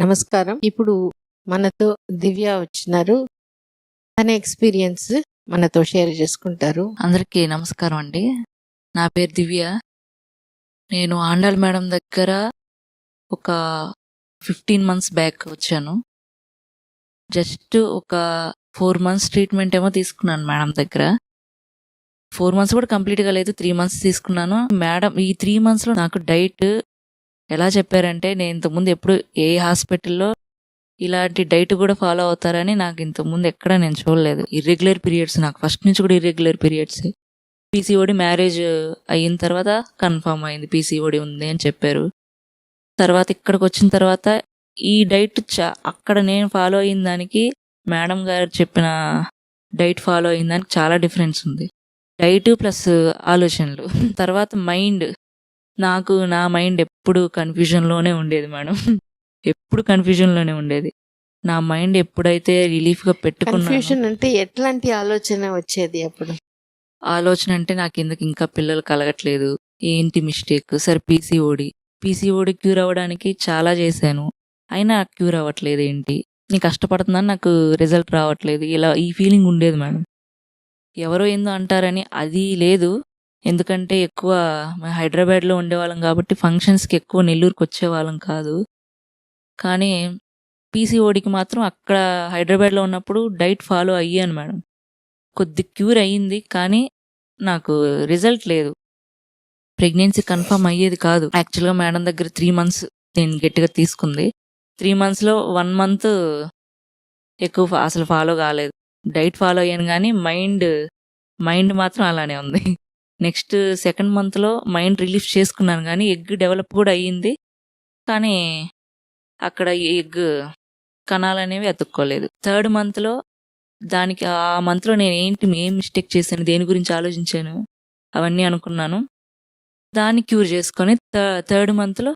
నమస్కారం. ఇప్పుడు మనతో దివ్య వచ్చినారు. తన ఎక్స్పీరియన్స్ మనతో షేర్ చేసుకుంటారు. అందరికీ నమస్కారం అండి. నా పేరు దివ్య. నేను ఆండాల్ మేడం దగ్గర ఒక 15 months బ్యాక్ వచ్చాను. జస్ట్ ఒక 4 months ట్రీట్మెంట్ ఏమో తీసుకున్నాను మేడం దగ్గర. 4 months కూడా కంప్లీట్గా లేదు, 3 months తీసుకున్నాను. మేడం ఈ 3 monthsలో నాకు డైట్ ఎలా చెప్పారంటే, నేను ఇంతకుముందు ఎప్పుడు ఏ హాస్పిటల్లో ఇలాంటి డైట్ కూడా ఫాలో అవుతారని నాకు ఇంతకుముందు ఎక్కడ నేను చూడలేదు. ఇర్రెగ్యులర్ పీరియడ్స్, నాకు ఫస్ట్ నుంచి కూడా ఇర్రెగ్యులర్ పీరియడ్స్. పీసీఓడి మ్యారేజ్ అయిన తర్వాత కన్ఫర్మ్ అయింది, పీసీఓడి ఉంది అని చెప్పారు. తర్వాత ఇక్కడికి వచ్చిన తర్వాత ఈ డైట్ అక్కడ నేను ఫాలో అయిన దానికి, మేడం గారు చెప్పిన డైట్ ఫాలో అయిన దానికి చాలా డిఫరెన్స్ ఉంది. డైట్ ప్లస్ ఆలోచనలు. తర్వాత మైండ్, నా మైండ్ ఎప్పుడు కన్ఫ్యూజన్లోనే ఉండేది మేడం. ఎప్పుడు కన్ఫ్యూజన్లోనే ఉండేది. నా మైండ్ ఎప్పుడైతే రిలీఫ్గా పెట్టుకున్నాను. కన్ఫ్యూజన్ అంటే ఎట్లాంటి ఆలోచన వచ్చేది అప్పుడు? ఆలోచన అంటే నాకు ఎందుకు ఇంకా పిల్లలు కలగట్లేదు, ఏంటి మిస్టేక్, సరే పీసీఓడి క్యూర్ అవ్వడానికి చాలా చేశాను, అయినా క్యూర్ అవ్వట్లేదు, ఏంటి నేను కష్టపడుతున్నాను నాకు రిజల్ట్ రావట్లేదు, ఇలా ఈ ఫీలింగ్ ఉండేది మేడం. ఎవరో ఏందో అంటారని అది లేదు, ఎందుకంటే ఎక్కువ హైదరాబాద్లో ఉండేవాళ్ళం కాబట్టి ఫంక్షన్స్కి ఎక్కువ నెల్లూరుకి వచ్చేవాళ్ళం కాదు. కానీ పీసీఓడికి మాత్రం అక్కడ హైదరాబాద్లో ఉన్నప్పుడు డైట్ ఫాలో అయ్యాను మేడం. కొద్ది క్యూర్ అయ్యింది, కానీ నాకు రిజల్ట్ లేదు. ప్రెగ్నెన్సీ కన్ఫర్మ్ అయ్యేది కాదు. యాక్చువల్గా మేడం దగ్గర 3 months నేను గట్టిగా తీసుకుంది. 3 monthsలో 1 month ఎక్కువ అసలు ఫాలో కాలేదు. డైట్ ఫాలో అయ్యాను కానీ మైండ్ మాత్రం అలానే ఉంది. నెక్స్ట్ 2nd monthలో మైండ్ రిలీఫ్ చేసుకున్నాను, కానీ ఎగ్ డెవలప్ కూడా అయ్యింది, కానీ అక్కడ ఎగ్ కణాలు అనేవి ఎత్తుక్కోలేదు. 3rd monthలో దానికి, ఆ మంత్లో నేను ఏం మిస్టేక్ చేశాను, దేని గురించి ఆలోచించాను అవన్నీ అనుకున్నాను. దాన్ని క్యూర్ చేసుకొని 3rd monthలో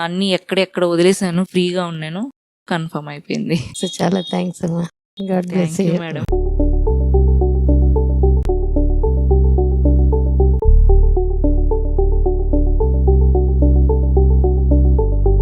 అన్నీ ఎక్కడెక్కడ వదిలేసాను, ఫ్రీగా ఉన్నాను, కన్ఫర్మ్ అయిపోయింది. సో చాలా థ్యాంక్స్ అమ్మా. God bless you madam.